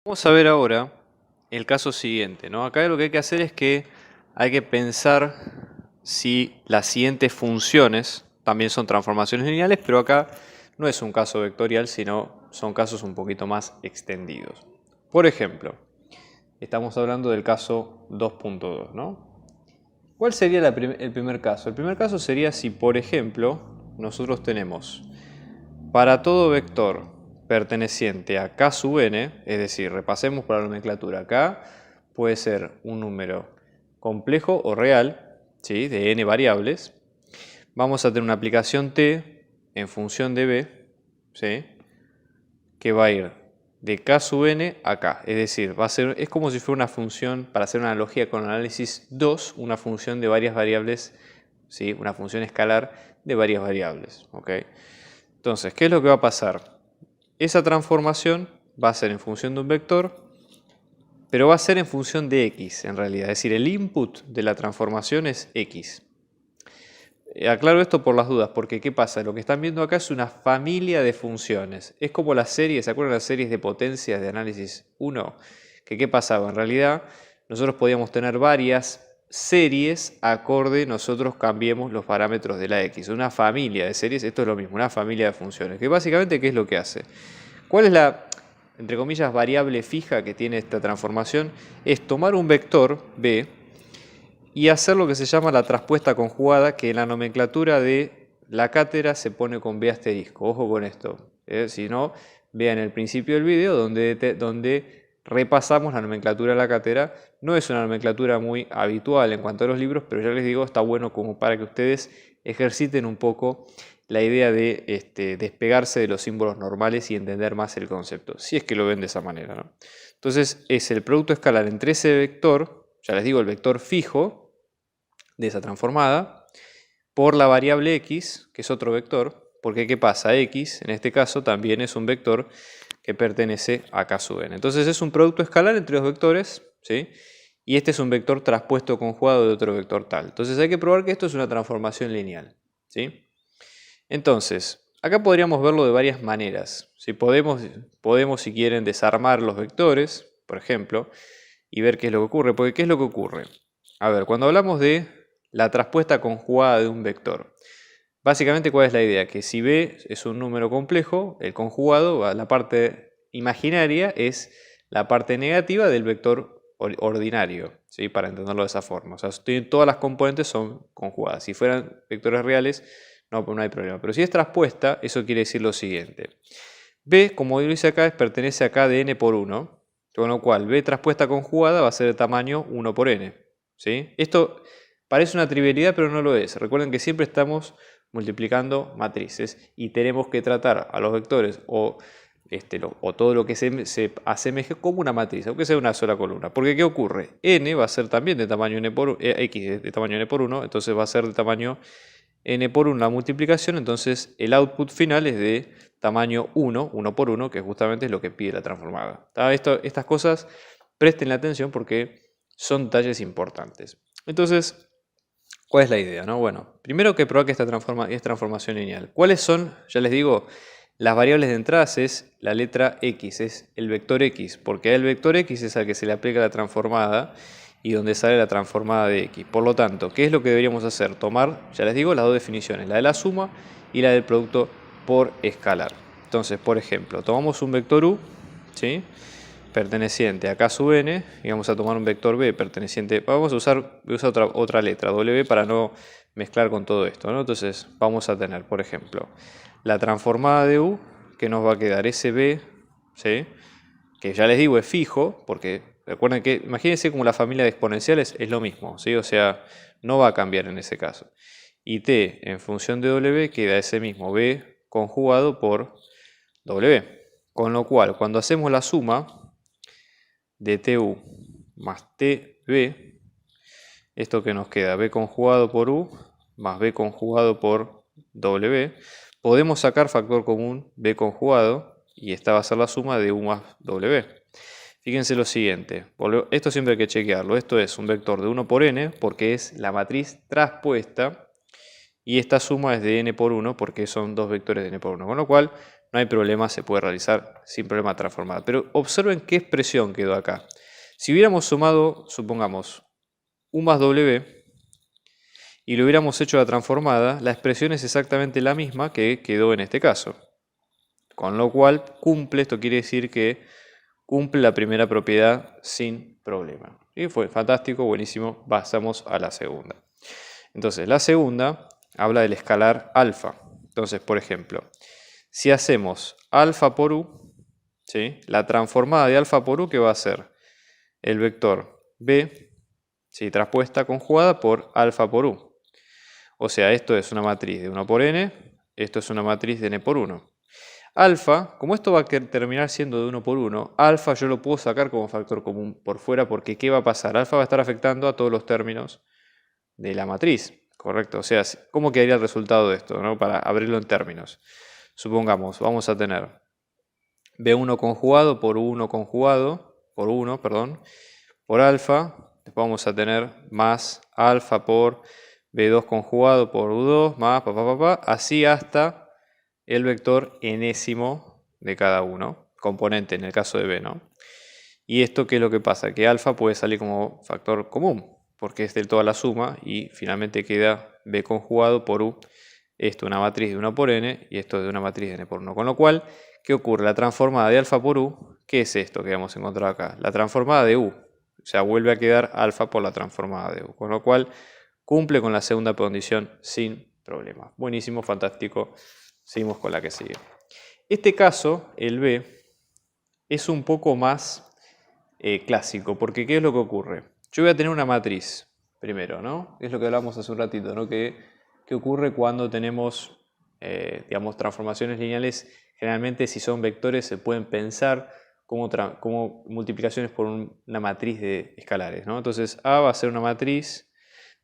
Vamos a ver ahora el caso siguiente, ¿no? Acá lo que hay que hacer es que hay que pensar si las siguientes funciones también son transformaciones lineales, pero acá no es un caso vectorial, sino son casos un poquito más extendidos. Por ejemplo, estamos hablando del caso 2.2, ¿no? ¿Cuál sería el primer caso? El primer caso sería si, por ejemplo, nosotros tenemos para todo vector perteneciente a k sub n, es decir, repasemos por la nomenclatura, k puede ser un número complejo o real, ¿sí?, de n variables. Vamos a tener una aplicación t en función de b, ¿sí?, que va a ir de k sub n a k, es decir, es como si fuera una función, para hacer una analogía con el análisis 2, una función de varias variables, ¿sí?, una función escalar de varias variables, ¿ok? Entonces, ¿qué es lo que va a pasar? Esa transformación va a ser en función de un vector, pero va a ser en función de x en realidad. Es decir, el input de la transformación es x. Aclaro esto por las dudas, porque ¿qué pasa? Lo que están viendo acá es una familia de funciones. Es como las series, ¿se acuerdan las series de potencias de análisis 1? ¿Qué pasaba? En realidad, nosotros podíamos tener varias series acorde nosotros cambiemos los parámetros de la x. Una familia de series, esto es lo mismo, una familia de funciones. Que básicamente, ¿qué es lo que hace? ¿Cuál es la, entre comillas, variable fija que tiene esta transformación? Es tomar un vector b y hacer lo que se llama la traspuesta conjugada, que en la nomenclatura de la cátedra se pone con b asterisco. Ojo con esto. Si no, vean el principio del video donde repasamos la nomenclatura de la cátedra. No es una nomenclatura muy habitual en cuanto a los libros, pero ya les digo, está bueno como para que ustedes ejerciten un poco la idea de despegarse de los símbolos normales y entender más el concepto, si es que lo ven de esa manera, ¿no? Entonces es el producto escalar entre ese vector, ya les digo, el vector fijo de esa transformada, por la variable x, que es otro vector, porque ¿qué pasa? X, en este caso, también es un vector que pertenece a k sub n. Entonces es un producto escalar entre dos vectores, ¿sí?, y este es un vector traspuesto conjugado de otro vector tal. Entonces hay que probar que esto es una transformación lineal, ¿sí? Entonces, acá podríamos verlo de varias maneras. Si podemos, si quieren, desarmar los vectores, por ejemplo, y ver qué es lo que ocurre. Porque ¿qué es lo que ocurre? A ver, cuando hablamos de la traspuesta conjugada de un vector, básicamente, ¿cuál es la idea? Que si b es un número complejo, el conjugado, la parte imaginaria es la parte negativa del vector ordinario, ¿sí?, para entenderlo de esa forma. O sea, todas las componentes son conjugadas. Si fueran vectores reales, no hay problema. Pero si es traspuesta, eso quiere decir lo siguiente. B, como lo dice acá, pertenece a k de n por 1, con lo cual b traspuesta conjugada va a ser de tamaño 1 por n, ¿sí? Esto parece una trivialidad, pero no lo es. Recuerden que siempre estamos multiplicando matrices y tenemos que tratar a los vectores o todo lo que se asemeje como una matriz, aunque sea una sola columna. Porque ¿qué ocurre? N va a ser también de tamaño n por x de tamaño n por 1, entonces va a ser de tamaño n por 1 la multiplicación, entonces el output final es de tamaño 1, 1 por 1, que justamente es lo que pide la transformada. Estas cosas presten la atención porque son detalles importantes. Entonces, ¿cuál es la idea, no? Bueno, primero que probar que esta es transformación lineal. ¿Cuáles son? Ya les digo, las variables de entrada es la letra x, es el vector x, porque el vector x es al que se le aplica la transformada y donde sale la transformada de x. Por lo tanto, ¿qué es lo que deberíamos hacer? Tomar, ya les digo, las dos definiciones, la de la suma y la del producto por escalar. Entonces, por ejemplo, tomamos un vector u, ¿sí?, perteneciente a k sub n, y vamos a tomar un vector b perteneciente, voy a usar otra letra, w, para no mezclar con todo esto, ¿no? Entonces vamos a tener, por ejemplo, la transformada de u, que nos va a quedar sb, ¿sí?, que ya les digo es fijo, porque recuerden que, imagínense como la familia de exponenciales es lo mismo, ¿sí?, o sea, no va a cambiar en ese caso. Y t en función de w queda ese mismo b conjugado por w. Con lo cual, cuando hacemos la suma de tu más tb, esto que nos queda, b conjugado por u más b conjugado por w, podemos sacar factor común b conjugado y esta va a ser la suma de u más w. Fíjense lo siguiente, esto siempre hay que chequearlo, esto es un vector de 1 por n porque es la matriz traspuesta y esta suma es de n por 1 porque son dos vectores de n por 1, con lo cual no hay problema, se puede realizar sin problema transformada. Pero observen qué expresión quedó acá. Si hubiéramos sumado, supongamos, U más W y lo hubiéramos hecho la transformada, la expresión es exactamente la misma que quedó en este caso. Con lo cual cumple, esto quiere decir que cumple la primera propiedad sin problema. Y fue fantástico, buenísimo, pasamos a la segunda. Entonces, la segunda habla del escalar alfa. Entonces, por ejemplo, si hacemos alfa por u, ¿sí? La transformada de alfa por u, ¿qué va a ser? El vector b, ¿sí? Traspuesta conjugada por alfa por u. O sea, esto es una matriz de 1 por n, esto es una matriz de n por 1. Alfa, como esto va a terminar siendo de 1 por 1, alfa yo lo puedo sacar como factor común por fuera porque ¿qué va a pasar? Alfa va a estar afectando a todos los términos de la matriz, ¿correcto? O sea, ¿cómo quedaría el resultado de esto, ¿no? Para abrirlo en términos. Supongamos, vamos a tener B1 conjugado por U1 conjugado, por 1, perdón, por alfa, después vamos a tener más alfa por B2 conjugado por U2, más así hasta el vector enésimo de cada uno, componente en el caso de B, ¿no? Y esto, ¿qué es lo que pasa? Que alfa puede salir como factor común, porque es del toda la suma, y finalmente queda B conjugado por U, esto una matriz de 1 por n, y esto de una matriz de n por 1. Con lo cual, ¿qué ocurre? La transformada de alfa por U, ¿qué es esto que hemos encontrado acá? La transformada de U, o sea, vuelve a quedar alfa por la transformada de U, con lo cual cumple con la segunda condición sin problema. Buenísimo, fantástico. Seguimos con la que sigue. Este caso, el B, es un poco más clásico, porque ¿qué es lo que ocurre? Yo voy a tener una matriz primero, ¿no? Es lo que hablamos hace un ratito, ¿no? ¿Qué ocurre cuando tenemos, digamos, transformaciones lineales? Generalmente, si son vectores, se pueden pensar como multiplicaciones por una matriz de escalares, ¿no? Entonces, A va a ser una matriz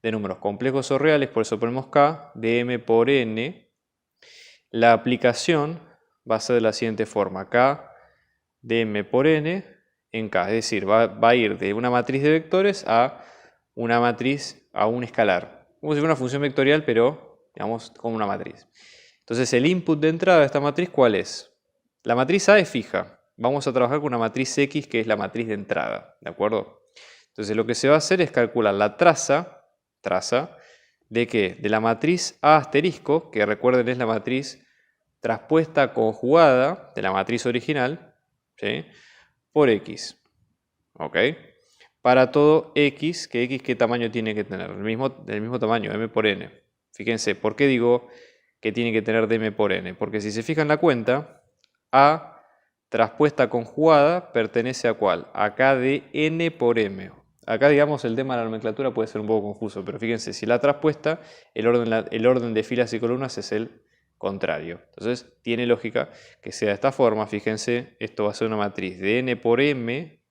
de números complejos o reales, por eso ponemos K, de M por N. La aplicación va a ser de la siguiente forma, K de M por N en K, es decir, va a ir de una matriz de vectores a una matriz, a un escalar, como si fuera una función vectorial, pero digamos como una matriz. Entonces el input de entrada de esta matriz, ¿cuál es? La matriz A es fija, vamos a trabajar con una matriz X que es la matriz de entrada, ¿de acuerdo? Entonces lo que se va a hacer es calcular la traza ¿de qué? De la matriz A asterisco, que recuerden es la matriz traspuesta conjugada de la matriz original, ¿sí? Por X. ¿Ok? Para todo X, que X ¿qué tamaño tiene que tener? El mismo tamaño, M por N. Fíjense, ¿por qué digo que tiene que tener dm por N? Porque si se fijan en la cuenta, A traspuesta conjugada pertenece a ¿cuál? A K de N por M. Acá, digamos, el tema de la nomenclatura puede ser un poco confuso, pero fíjense, si la traspuesta, el orden de filas y columnas es el contrario. Entonces, tiene lógica que sea de esta forma. Fíjense, esto va a ser una matriz de n por m.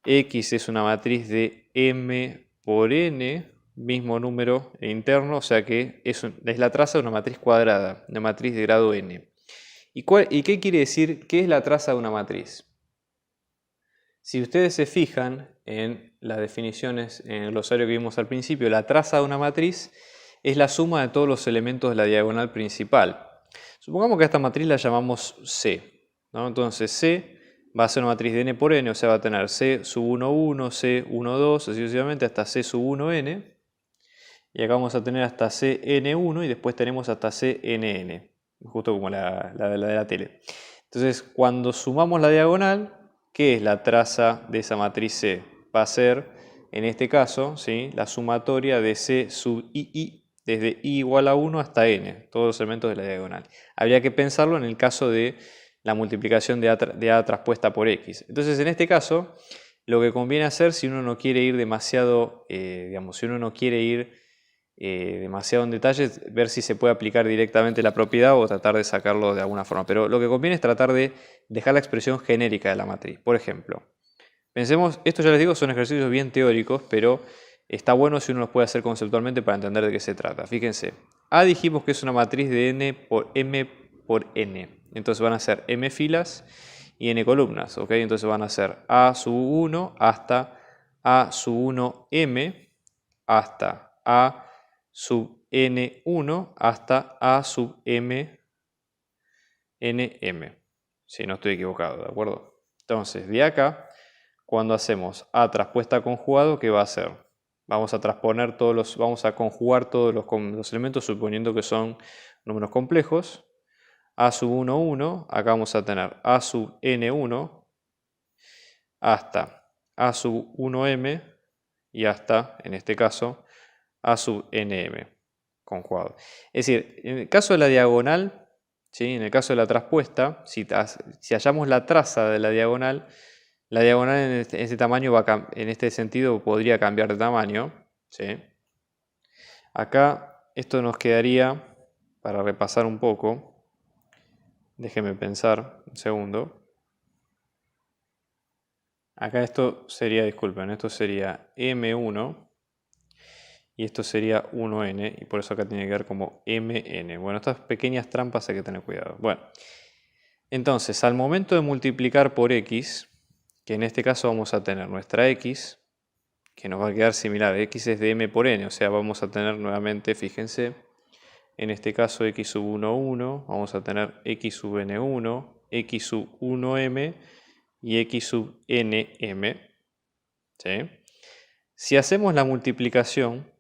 X es una matriz de m por n, mismo número interno, o sea que es la traza de una matriz cuadrada, una matriz de grado n. ¿Y qué quiere decir? ¿Qué es la traza de una matriz? Si ustedes se fijan en las definiciones en el glosario que vimos al principio, la traza de una matriz es la suma de todos los elementos de la diagonal principal. Supongamos que a esta matriz la llamamos C, ¿no? Entonces C va a ser una matriz de n por n, o sea, va a tener C sub 1, 1, C 1, 2, así sucesivamente hasta C sub 1, n. Y acá vamos a tener hasta Cn1 y después tenemos hasta Cnn, justo como la de la tele. Entonces, cuando sumamos la diagonal, ¿qué es la traza de esa matriz C? Va a ser, en este caso, ¿sí? La sumatoria de C sub I, desde I igual a 1 hasta N, todos los elementos de la diagonal. Habría que pensarlo en el caso de la multiplicación de A traspuesta por X. Entonces, en este caso, lo que conviene hacer si uno no quiere ir demasiado, digamos, si uno no quiere ir demasiado en detalle, ver si se puede aplicar directamente la propiedad o tratar de sacarlo de alguna forma. Pero lo que conviene es tratar de dejar la expresión genérica de la matriz. Por ejemplo, pensemos, esto ya les digo, son ejercicios bien teóricos, pero está bueno si uno los puede hacer conceptualmente para entender de qué se trata. Fíjense, A dijimos que es una matriz de n por m por n. Entonces van a ser m filas y n columnas. ¿Ok? Entonces van a ser A sub 1 hasta A sub 1m hasta A sub n1 hasta A sub m nm. Si no estoy equivocado, ¿de acuerdo? Entonces, de acá, cuando hacemos A traspuesta a conjugado, ¿qué va a hacer? Vamos a transponer vamos a conjugar todos los elementos suponiendo que son números complejos. A sub 1, 1, acá vamos a tener A sub n1 hasta A sub 1m y hasta, en este caso, A sub nm conjugado. Es decir, en el caso de la diagonal, ¿sí? En el caso de la traspuesta, si hallamos la traza de la diagonal en este tamaño en este sentido podría cambiar de tamaño, ¿sí? Acá esto nos quedaría, para repasar un poco, déjenme pensar un segundo. Acá esto sería, disculpen, esto sería M1 y esto sería 1n y por eso acá tiene que ver como mn. Bueno, estas pequeñas trampas hay que tener cuidado. Bueno, entonces al momento de multiplicar por x, que en este caso vamos a tener nuestra x, que nos va a quedar similar, x es de m por n, o sea, vamos a tener nuevamente, fíjense, en este caso x sub 1, 1, vamos a tener x sub n1, x sub 1m y x sub nm. ¿Sí? Si hacemos la multiplicación,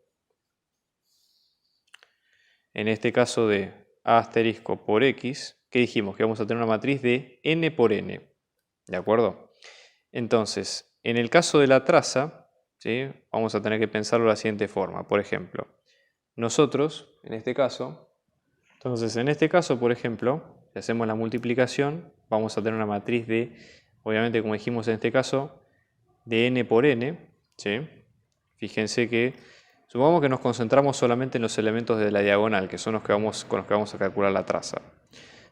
en este caso de a asterisco por x, ¿qué dijimos? Que vamos a tener una matriz de n por n. ¿De acuerdo? Entonces, en el caso de la traza, ¿sí? Vamos a tener que pensarlo de la siguiente forma. Por ejemplo, nosotros, en este caso, por ejemplo, si hacemos la multiplicación, vamos a tener una matriz de, obviamente, como dijimos en este caso, de n por n, ¿sí? Fíjense que, supongamos que nos concentramos solamente en los elementos de la diagonal, que son con los que vamos a calcular la traza.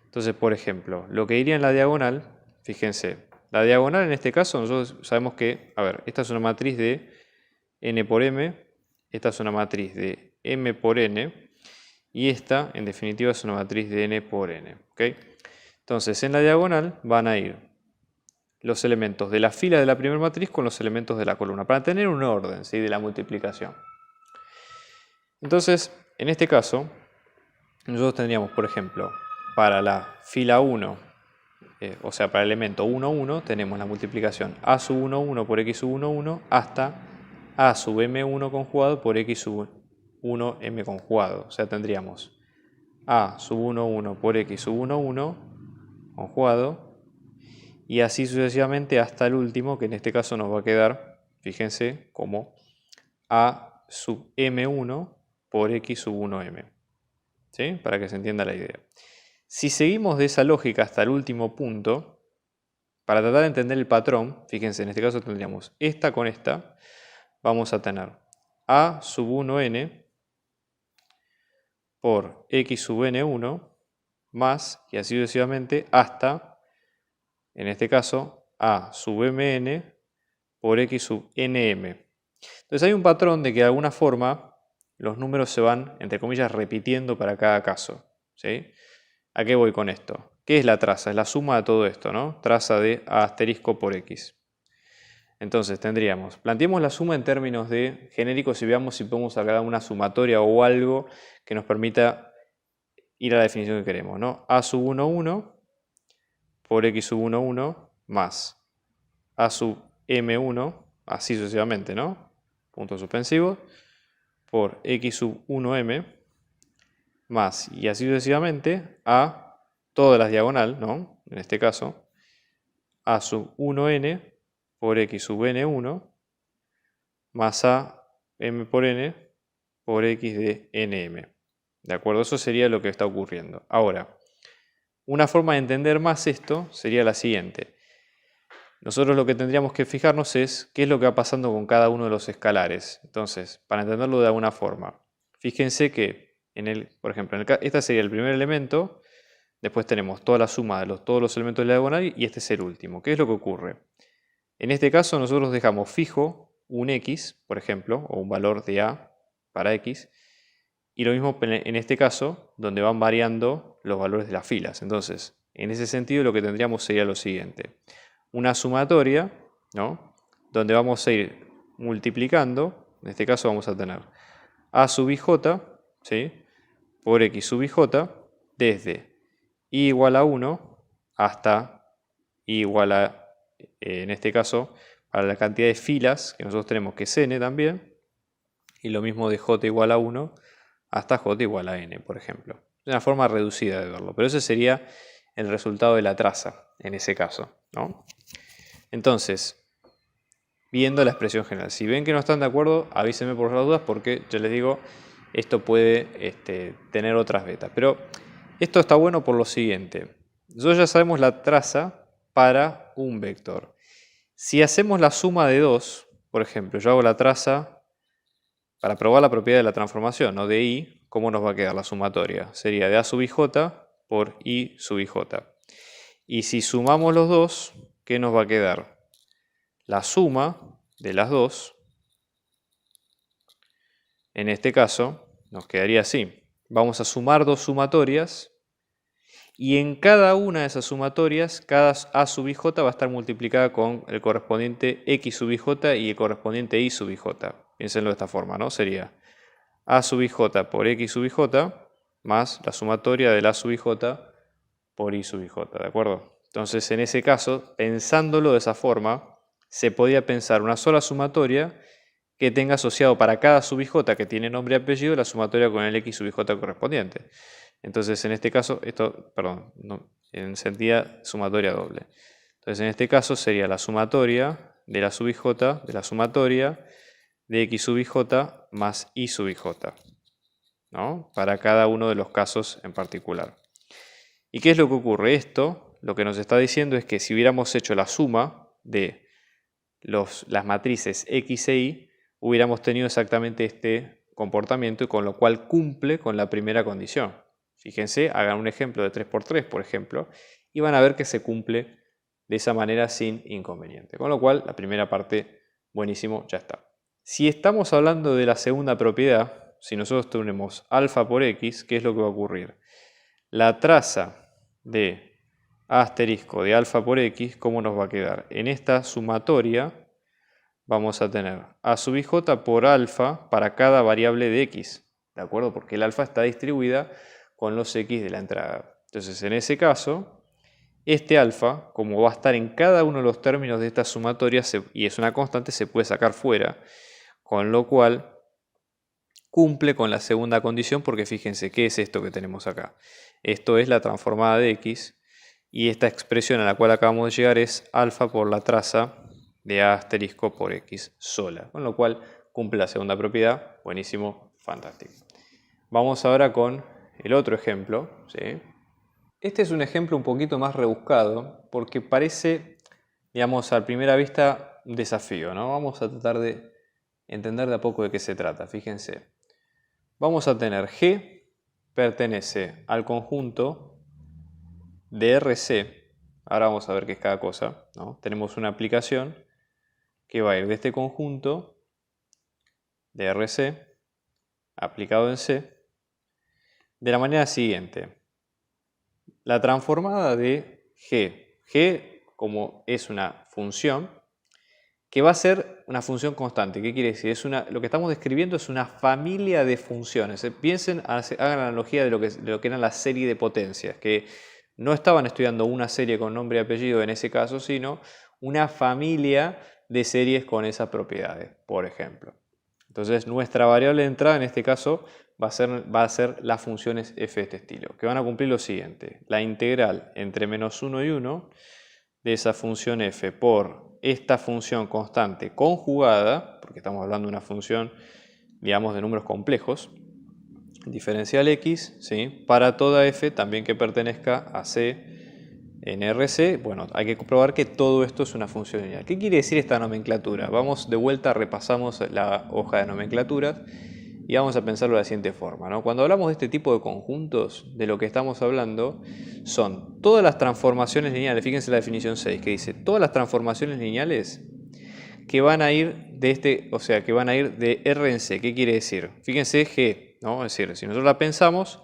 Entonces, por ejemplo, lo que iría en la diagonal, fíjense, la diagonal en este caso, nosotros sabemos que, a ver, esta es una matriz de n por m, esta es una matriz de m por n, y esta, en definitiva, es una matriz de n por n. ¿Okay? Entonces, en la diagonal van a ir los elementos de la fila de la primera matriz con los elementos de la columna, para tener un orden, ¿sí? De la multiplicación. Entonces, en este caso, nosotros tendríamos, por ejemplo, para la fila 1, o sea, para el elemento 1, 1, tenemos la multiplicación a sub 1, 1 por x sub 1, 1 hasta a sub m1 conjugado por x sub 1 m conjugado. O sea, tendríamos a sub 1, 1 por x sub 1, 1 conjugado y así sucesivamente hasta el último, que en este caso nos va a quedar, fíjense, como a sub m1 por x sub 1m. ¿Sí? Para que se entienda la idea. Si seguimos de esa lógica hasta el último punto, para tratar de entender el patrón, fíjense, en este caso tendríamos esta con esta, vamos a tener a sub 1n por x sub n1 más, y así sucesivamente, hasta, en este caso, a sub mn por x sub nm. Entonces hay un patrón de que de alguna forma los números se van, entre comillas, repitiendo para cada caso. ¿Sí? ¿A qué voy con esto? ¿Qué es la traza? Es la suma de todo esto, ¿no? Traza de a asterisco por x. Entonces tendríamos, planteemos la suma en términos de genéricos y veamos si podemos sacar una sumatoria o algo que nos permita ir a la definición que queremos, ¿no? A sub 1, 1 por x sub 1, 1 más a sub m1, así sucesivamente, ¿no? Puntos suspensivos, por x sub 1m más, y así sucesivamente, a todas las diagonal, ¿no? En este caso, a sub 1n por x sub n1 más a m por n por x de nm. ¿De acuerdo? Eso sería lo que está ocurriendo. Ahora, una forma de entender más esto sería la siguiente. Nosotros lo que tendríamos que fijarnos es qué es lo que va pasando con cada uno de los escalares. Entonces, para entenderlo de alguna forma, fíjense que, por ejemplo, este sería el primer elemento, después tenemos toda la suma de todos los elementos de la diagonal y este es el último. ¿Qué es lo que ocurre? En este caso nosotros dejamos fijo un x, por ejemplo, o un valor de a para x, y lo mismo en este caso, donde van variando los valores de las filas. Entonces, en ese sentido lo que tendríamos sería lo siguiente. Una sumatoria, ¿no? Donde vamos a ir multiplicando, en este caso vamos a tener a sub ij, ¿sí? Por x sub ij, desde i igual a 1 hasta i igual a, en este caso, para la cantidad de filas que nosotros tenemos, que es n también, y lo mismo de j igual a 1 hasta j igual a n, por ejemplo. Es una forma reducida de verlo, pero ese sería el resultado de la traza, en ese caso, ¿no? Entonces, viendo la expresión general, si ven que no están de acuerdo, avísenme por las dudas, porque ya les digo, esto puede tener otras betas. Pero esto está bueno por lo siguiente. Nosotros ya sabemos la traza para un vector. Si hacemos la suma de dos, por ejemplo, yo hago la traza para probar la propiedad de la transformación, ¿no? De i, ¿cómo nos va a quedar la sumatoria? Sería de a sub ij por i sub ij. Y si sumamos los dos, ¿qué nos va a quedar? La suma de las dos, en este caso, nos quedaría así. Vamos a sumar dos sumatorias y en cada una de esas sumatorias, cada a sub ij va a estar multiplicada con el correspondiente x sub ij y el correspondiente y sub ij. Piénsenlo de esta forma, ¿no? Sería a sub ij por x sub ij más la sumatoria de la sub ij por i sub ij, ¿de acuerdo? Entonces, en ese caso, pensándolo de esa forma, se podía pensar una sola sumatoria que tenga asociado para cada sub ij que tiene nombre y apellido la sumatoria con el x sub ij correspondiente. Entonces, en este caso, esto, perdón, no, sentía sumatoria doble. Entonces, en este caso sería la sumatoria de la sub ij de la sumatoria de x sub ij más y sub ij, ¿no? Para cada uno de los casos en particular. ¿Y qué es lo que ocurre? Esto lo que nos está diciendo es que si hubiéramos hecho la suma de las matrices x e y, hubiéramos tenido exactamente este comportamiento y con lo cual cumple con la primera condición. Fíjense, hagan un ejemplo de 3×3, por ejemplo, y van a ver que se cumple de esa manera sin inconveniente. Con lo cual, la primera parte, buenísimo, ya está. Si estamos hablando de la segunda propiedad, si nosotros tenemos alfa por x, ¿qué es lo que va a ocurrir? La traza de a asterisco de alfa por x, ¿cómo nos va a quedar? En esta sumatoria vamos a tener a sub ij por alfa para cada variable de x, ¿de acuerdo? Porque el alfa está distribuida con los x de la entrada. Entonces, en ese caso, este alfa, como va a estar en cada uno de los términos de esta sumatoria y es una constante, se puede sacar fuera, con lo cual cumple con la segunda condición, porque fíjense, ¿qué es esto que tenemos acá? Esto es la transformada de x, y esta expresión a la cual acabamos de llegar es alfa por la traza de a asterisco por x sola, con lo cual cumple la segunda propiedad. Buenísimo, fantástico. Vamos ahora con el otro ejemplo, ¿sí? Este es un ejemplo un poquito más rebuscado, porque parece, digamos, a primera vista un desafío, ¿no? Vamos a tratar de entender de a poco de qué se trata, fíjense. Vamos a tener G pertenece al conjunto de RC. Ahora vamos a ver qué es cada cosa, ¿no? Tenemos una aplicación que va a ir de este conjunto de RC aplicado en C de la manera siguiente. La transformada de G como es una función que va a ser una función constante. ¿Qué quiere decir? Lo que estamos describiendo es una familia de funciones. Piensen, hagan la analogía de lo que era la serie de potencias, que no estaban estudiando una serie con nombre y apellido en ese caso, sino una familia de series con esas propiedades, por ejemplo. Entonces, nuestra variable de entrada en este caso va a ser las funciones f de este estilo, que van a cumplir lo siguiente. La integral entre -1 y 1 de esa función f por esta función constante conjugada, porque estamos hablando de una función, digamos, de números complejos, diferencial x, ¿sí? Para toda f también que pertenezca a C en RC. Bueno, hay que comprobar que todo esto es una función lineal. ¿Qué quiere decir esta nomenclatura? Vamos de vuelta, repasamos la hoja de nomenclaturas y vamos a pensarlo de la siguiente forma, ¿no? Cuando hablamos de este tipo de conjuntos, de lo que estamos hablando son todas las transformaciones lineales. Fíjense la definición 6 que dice todas las transformaciones lineales que van a ir de que van a ir de R en C. ¿Qué quiere decir? Fíjense G, ¿no? Es decir, si nosotros la pensamos,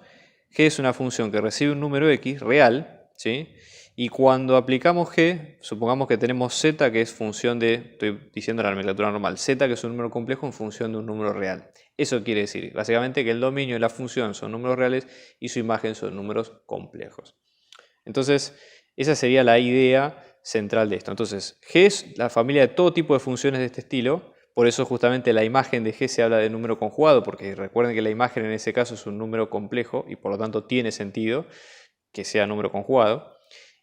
G es una función que recibe un número X real, ¿sí? Y cuando aplicamos G, supongamos que tenemos Z, que es función de, estoy diciendo la nomenclatura normal, Z que es un número complejo en función de un número real. Eso quiere decir, básicamente, que el dominio de la función son números reales y su imagen son números complejos. Entonces, esa sería la idea central de esto. Entonces, G es la familia de todo tipo de funciones de este estilo. Por eso justamente la imagen de G se habla de número conjugado, porque recuerden que la imagen en ese caso es un número complejo y por lo tanto tiene sentido que sea número conjugado.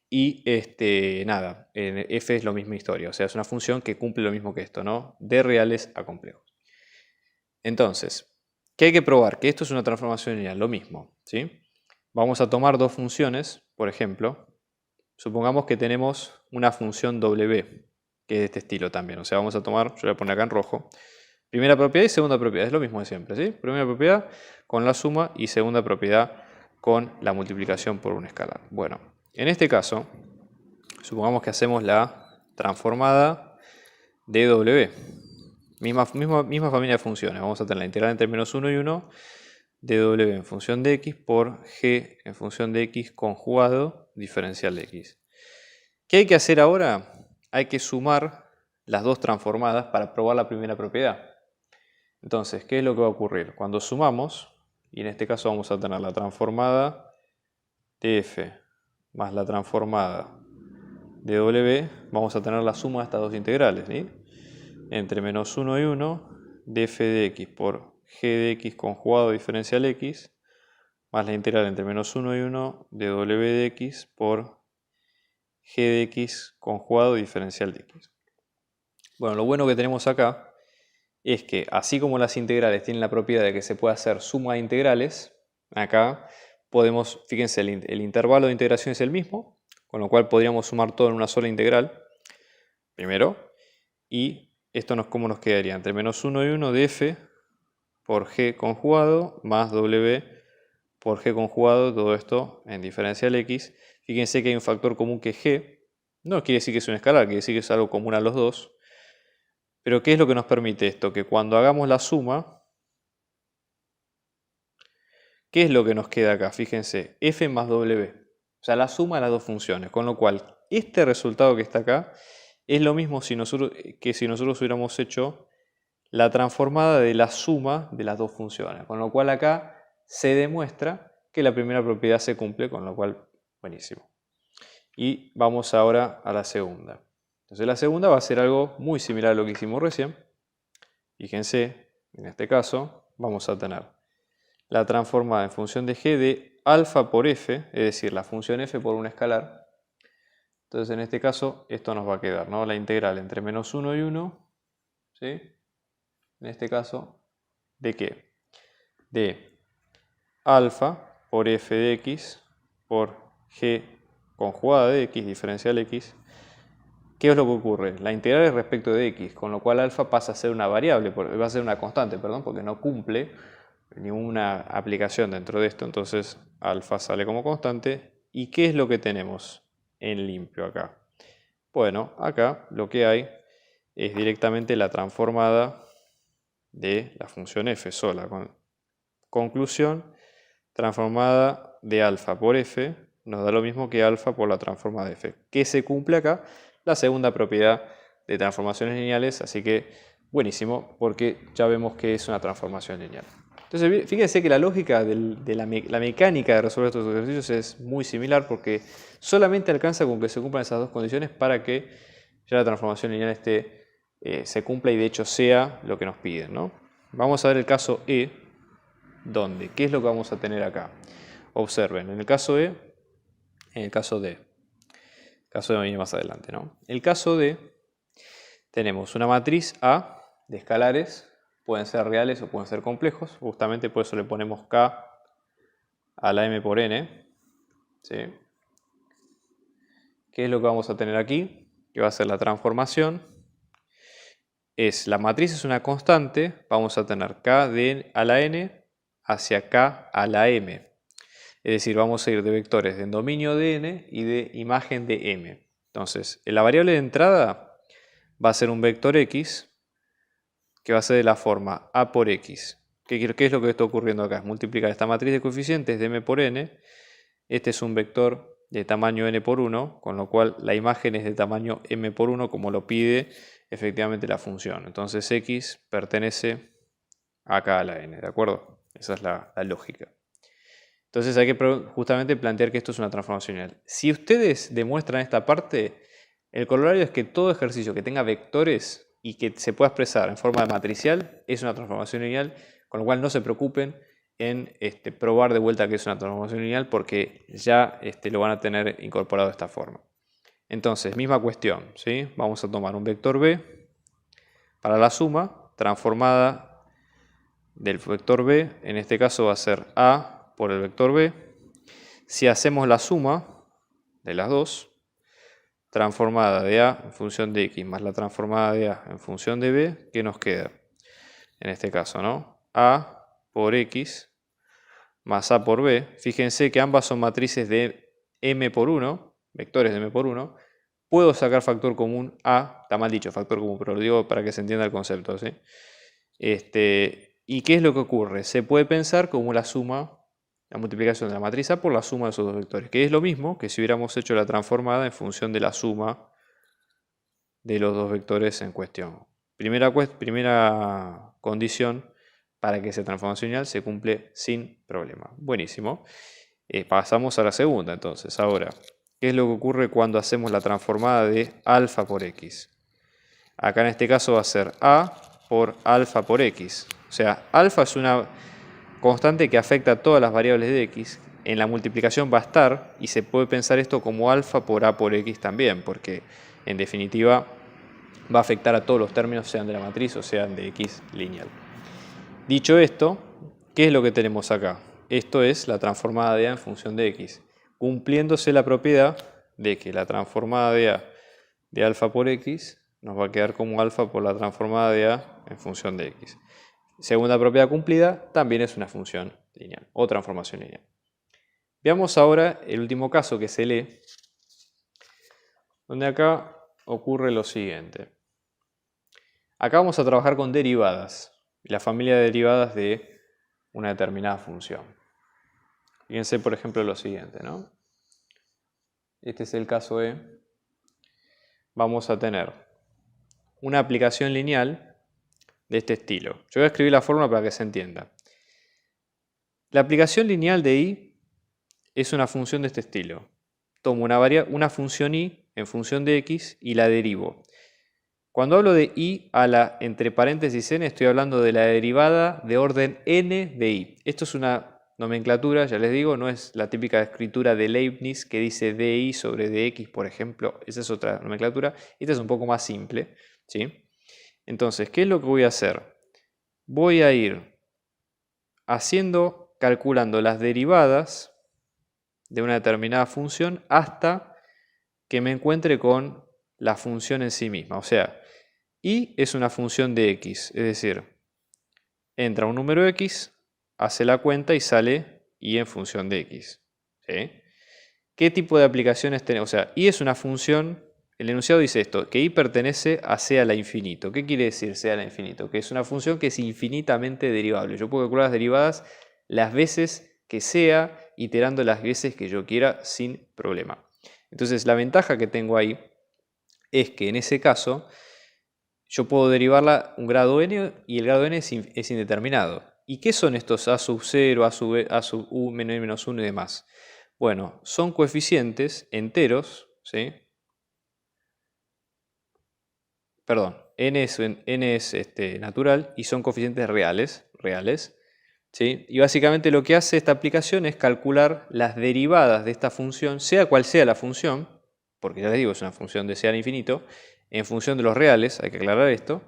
Y nada, en f es la misma historia, o sea, es una función que cumple lo mismo que esto, ¿no? De reales a complejos. Entonces, ¿qué hay que probar? Que esto es una transformación lineal, lo mismo, ¿sí? Vamos a tomar dos funciones, por ejemplo, supongamos que tenemos una función w, que es de este estilo también, o sea, vamos a tomar, yo voy a poner acá en rojo, primera propiedad y segunda propiedad, es lo mismo de siempre, ¿sí? Primera propiedad con la suma y segunda propiedad con la multiplicación por un escalar. Bueno, en este caso, supongamos que hacemos la transformada de w. Misma familia de funciones. Vamos a tener la integral entre menos 1 y 1 de w en función de x por g en función de x conjugado diferencial de x. ¿Qué hay que hacer ahora? Hay que sumar las dos transformadas para probar la primera propiedad. Entonces, ¿qué es lo que va a ocurrir? Cuando sumamos, y en este caso vamos a tener la transformada de f más la transformada de w, vamos a tener la suma de estas dos integrales, ¿sí? Entre menos 1 y 1 de f de x por g de x conjugado diferencial x más la integral entre menos 1 y 1 de w de x por g de x conjugado diferencial de x. Bueno, lo bueno que tenemos acá es que así como las integrales tienen la propiedad de que se puede hacer suma de integrales, acá podemos, fíjense, el intervalo de integración es el mismo, con lo cual podríamos sumar todo en una sola integral, primero, y esto ¿cómo nos quedaría? Entre menos 1 y 1 de f por g conjugado más w por g conjugado, todo esto en diferencial x. Fíjense que hay un factor común que es g, no quiere decir que es un escalar, quiere decir que es algo común a los dos. Pero ¿qué es lo que nos permite esto? Que cuando hagamos la suma, ¿qué es lo que nos queda acá? Fíjense, f más w. O sea, la suma de las dos funciones. Con lo cual, este resultado que está acá es lo mismo que si nosotros hubiéramos hecho la transformada de la suma de las dos funciones. Con lo cual acá se demuestra que la primera propiedad se cumple, con lo cual, buenísimo. Y vamos ahora a la segunda. Entonces la segunda va a ser algo muy similar a lo que hicimos recién. Fíjense, en este caso vamos a tener la transformada en función de g de alfa por f, es decir, la función f por un escalar. Entonces en este caso esto nos va a quedar, ¿no? La integral entre menos 1 y 1, ¿sí? En este caso, ¿de qué? De alfa por f de x por g conjugada de x diferencial x. ¿Qué es lo que ocurre? La integral es respecto de x, con lo cual alfa pasa a ser una variable, va a ser una constante, perdón, porque no cumple ninguna aplicación dentro de esto, entonces alfa sale como constante. ¿Y qué es lo que tenemos en limpio acá? Bueno, acá lo que hay es directamente la transformada de la función f sola. Conclusión, transformada de alfa por f nos da lo mismo que alfa por la transformada de f. ¿Qué se cumple acá? La segunda propiedad de transformaciones lineales, así que buenísimo, porque ya vemos que es una transformación lineal. Entonces, fíjense que la lógica de la mecánica de resolver estos ejercicios es muy similar, porque solamente alcanza con que se cumplan esas dos condiciones para que ya la transformación lineal se cumpla y de hecho sea lo que nos piden, ¿no? Vamos a ver el caso E, donde, ¿qué es lo que vamos a tener acá? Observen, en el caso E, en el caso D. El caso D viene más adelante, ¿no? El caso D, tenemos una matriz A de escalares, pueden ser reales o pueden ser complejos, justamente por eso le ponemos K a la M por N, ¿sí? ¿Qué es lo que vamos a tener aquí? Que va a ser la transformación. La matriz es una constante, vamos a tener K de a la N hacia K a la M. Es decir, vamos a ir de vectores de dominio de n y de imagen de m. Entonces, la variable de entrada va a ser un vector x que va a ser de la forma a por x. ¿Qué es lo que está ocurriendo acá? Es multiplicar esta matriz de coeficientes de m por n. Este es un vector de tamaño n por 1, con lo cual la imagen es de tamaño m por 1, como lo pide efectivamente la función. Entonces x pertenece acá a la n, ¿de acuerdo? Esa es la lógica. Entonces hay que justamente plantear que esto es una transformación lineal. Si ustedes demuestran esta parte, el corolario es que todo ejercicio que tenga vectores y que se pueda expresar en forma matricial es una transformación lineal, con lo cual no se preocupen en probar de vuelta que es una transformación lineal porque ya lo van a tener incorporado de esta forma. Entonces, misma cuestión, ¿sí? Vamos a tomar un vector b para la suma transformada del vector b, en este caso va a ser a por el vector b. Si hacemos la suma de las dos, transformada de a en función de x más la transformada de a en función de b, ¿qué nos queda? En este caso, ¿no? A por x más a por b. Fíjense que ambas son matrices de m por 1, vectores de m por 1. Puedo sacar factor común a, está mal dicho factor común, pero lo digo para que se entienda el concepto, ¿sí? ¿Y qué es lo que ocurre? Se puede pensar como la suma, la multiplicación de la matriz A por la suma de esos dos vectores, que es lo mismo que si hubiéramos hecho la transformada en función de la suma de los dos vectores en cuestión. Primera condición para que esa transformación lineal se cumple sin problema. Buenísimo. Pasamos a la segunda entonces. Ahora, ¿qué es lo que ocurre cuando hacemos la transformada de alfa por x? Acá en este caso va a ser a por alfa por x. O sea, alfa es una constante que afecta a todas las variables de x. En la multiplicación va a estar y se puede pensar esto como alfa por a por x también, porque en definitiva va a afectar a todos los términos, sean de la matriz o sean de x lineal. Dicho esto, ¿qué es lo que tenemos acá? Esto es la transformada de a en función de x, cumpliéndose la propiedad de que la transformada de a de alfa por x nos va a quedar como alfa por la transformada de a en función de x. Segunda propiedad cumplida, también es una función lineal o transformación lineal. Veamos ahora el último caso que se lee, donde acá ocurre lo siguiente. Acá vamos a trabajar con derivadas, la familia de derivadas de una determinada función. Fíjense, por ejemplo, lo siguiente, ¿no? Este es el caso E. Vamos a tener una aplicación lineal de este estilo. Yo voy a escribir la fórmula para que se entienda. La aplicación lineal de y es una función de este estilo. Tomo una función y en función de x y la derivo. Cuando hablo de y a la entre paréntesis n, estoy hablando de la derivada de orden n de y. Esto es una nomenclatura, ya les digo, no es la típica escritura de Leibniz que dice dy sobre dx, por ejemplo. Esa es otra nomenclatura. Esta es un poco más simple, ¿sí? Entonces, ¿qué es lo que voy a hacer? Voy a ir calculando las derivadas de una determinada función hasta que me encuentre con la función en sí misma. O sea, y es una función de x, es decir, entra un número x, hace la cuenta y sale y en función de x. ¿Sí? ¿Qué tipo de aplicaciones tenemos? O sea, y es una función, el enunciado dice esto, que y pertenece a c a la infinito. ¿Qué quiere decir c a la infinito? Que es una función que es infinitamente derivable. Yo puedo calcular las derivadas las veces que sea, iterando las veces que yo quiera sin problema. Entonces, la ventaja que tengo ahí es que en ese caso yo puedo derivarla un grado n y el grado n es indeterminado. ¿Y qué son estos a sub 0, a sub u, menos 1 y demás? Bueno, son coeficientes enteros, ¿sí? Perdón, n es natural y son coeficientes reales, ¿sí? Y básicamente lo que hace esta aplicación es calcular las derivadas de esta función, sea cual sea la función, porque ya les digo, es una función de c al infinito, en función de los reales, hay que aclarar esto,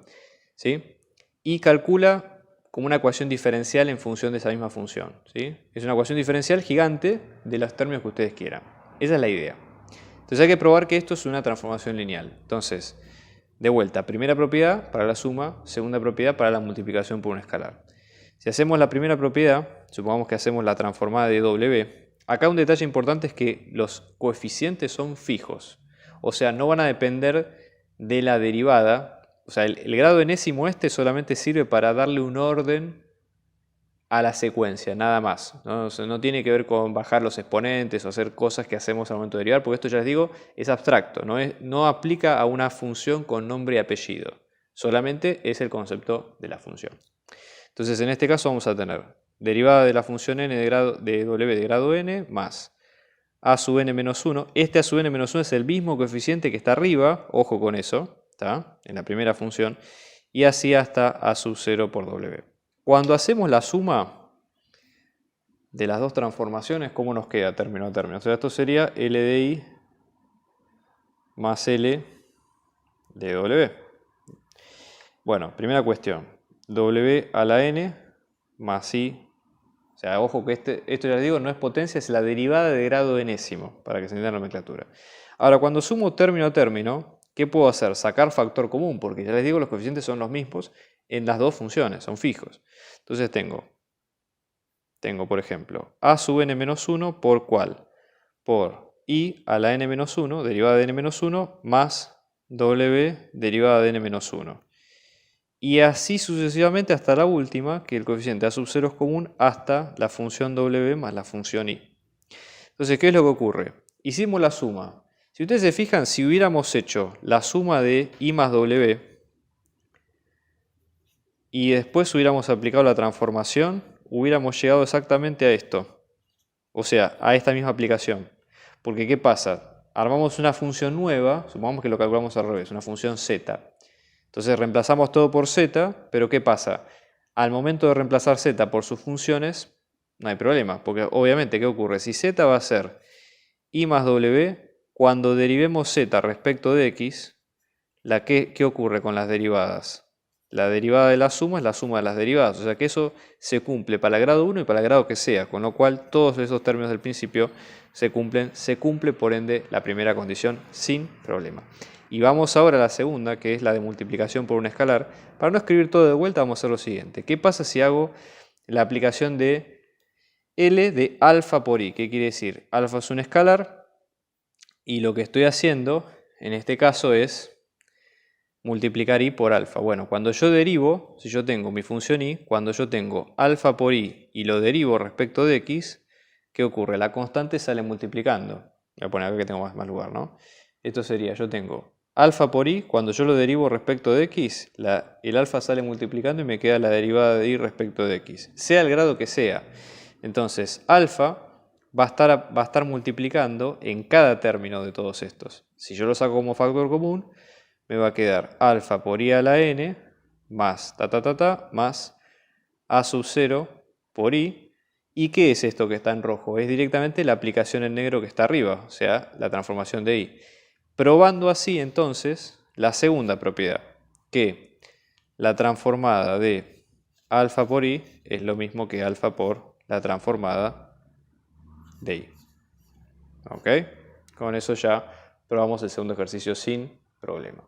¿sí? Y calcula como una ecuación diferencial en función de esa misma función, ¿sí? Es una ecuación diferencial gigante de los términos que ustedes quieran. Esa es la idea. Entonces hay que probar que esto es una transformación lineal. Entonces, de vuelta, primera propiedad para la suma, segunda propiedad para la multiplicación por un escalar. Si hacemos la primera propiedad, supongamos que hacemos la transformada de w, acá un detalle importante es que los coeficientes son fijos, o sea, no van a depender de la derivada. O sea, el grado enésimo solamente sirve para darle un orden a la secuencia, nada más, ¿no? O sea, no tiene que ver con bajar los exponentes o hacer cosas que hacemos al momento de derivar, porque esto ya les digo, es abstracto, no aplica a una función con nombre y apellido, solamente es el concepto de la función. Entonces, en este caso vamos a tener derivada de la función n de w de grado n más a sub n menos 1. Este a sub n menos 1 es el mismo coeficiente que está arriba, ojo con eso, ¿está? En la primera función, y así hasta a sub 0 por w. Cuando hacemos la suma de las dos transformaciones, ¿cómo nos queda término a término? O sea, esto sería L de i más L de w. Bueno, primera cuestión, w a la n más i. O sea, ojo que esto ya les digo, no es potencia, es la derivada de grado enésimo, para que se entienda la nomenclatura. Ahora, cuando sumo término a término, ¿qué puedo hacer? Sacar factor común, porque ya les digo, los coeficientes son los mismos en las dos funciones, son fijos. Entonces tengo, por ejemplo, a sub n menos 1 por ¿cuál? Por i a la n menos 1, derivada de n menos 1, más w derivada de n menos 1. Y así sucesivamente hasta la última, que el coeficiente a sub 0 es común, hasta la función w más la función i. Entonces, ¿qué es lo que ocurre? Hicimos la suma. Si ustedes se fijan, si hubiéramos hecho la suma de i más w y después hubiéramos aplicado la transformación, hubiéramos llegado exactamente a esto. O sea, a esta misma aplicación. Porque, ¿qué pasa? Armamos una función nueva, supongamos que lo calculamos al revés, una función z. Entonces reemplazamos todo por z, pero ¿qué pasa? Al momento de reemplazar z por sus funciones, no hay problema, porque obviamente, ¿qué ocurre? Si z va a ser i más w, cuando derivemos z respecto de x, ¿qué ocurre con las derivadas? La derivada de la suma es la suma de las derivadas, o sea que eso se cumple para el grado 1 y para el grado que sea, con lo cual todos esos términos del principio se cumple por ende la primera condición sin problema. Y vamos ahora a la segunda, que es la de multiplicación por un escalar. Para no escribir todo de vuelta, vamos a hacer lo siguiente. ¿Qué pasa si hago la aplicación de L de alfa por i? ¿Qué quiere decir? Alfa es un escalar y lo que estoy haciendo en este caso es multiplicar i por alfa. Bueno, cuando yo derivo, si yo tengo mi función i, cuando yo tengo alfa por i y lo derivo respecto de x, ¿qué ocurre? La constante sale multiplicando. Voy a poner acá que tengo más lugar, ¿no? Esto sería, yo tengo alfa por i, cuando yo lo derivo respecto de x, el alfa sale multiplicando y me queda la derivada de i respecto de x, sea el grado que sea. Entonces, alfa va a estar multiplicando en cada término de todos estos. Si yo lo saco como factor común, me va a quedar alfa por i a la n más más a sub 0 por i. ¿Y qué es esto que está en rojo? Es directamente la aplicación en negro que está arriba, o sea, la transformación de i. Probando así entonces la segunda propiedad, que la transformada de alfa por i es lo mismo que alfa por la transformada de i. ¿Ok? Con eso ya probamos el segundo ejercicio sin problema.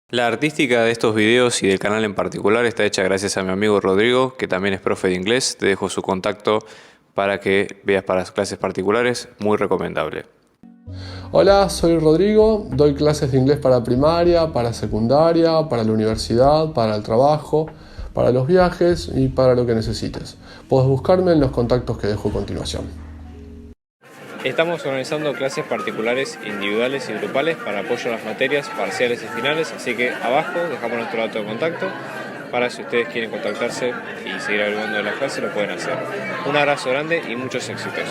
La artística de estos videos y del canal en particular está hecha gracias a mi amigo Rodrigo, que también es profe de inglés. Te dejo su contacto para que veas para las clases particulares, muy recomendable. Hola, soy Rodrigo, doy clases de inglés para primaria, para secundaria, para la universidad, para el trabajo, para los viajes y para lo que necesites. Puedes buscarme en los contactos que dejo a continuación. Estamos organizando clases particulares, individuales y grupales para apoyo a las materias parciales y finales, así que abajo dejamos nuestro dato de contacto para si ustedes quieren contactarse y seguir averiguando de las clases lo pueden hacer. Un abrazo grande y muchos éxitos.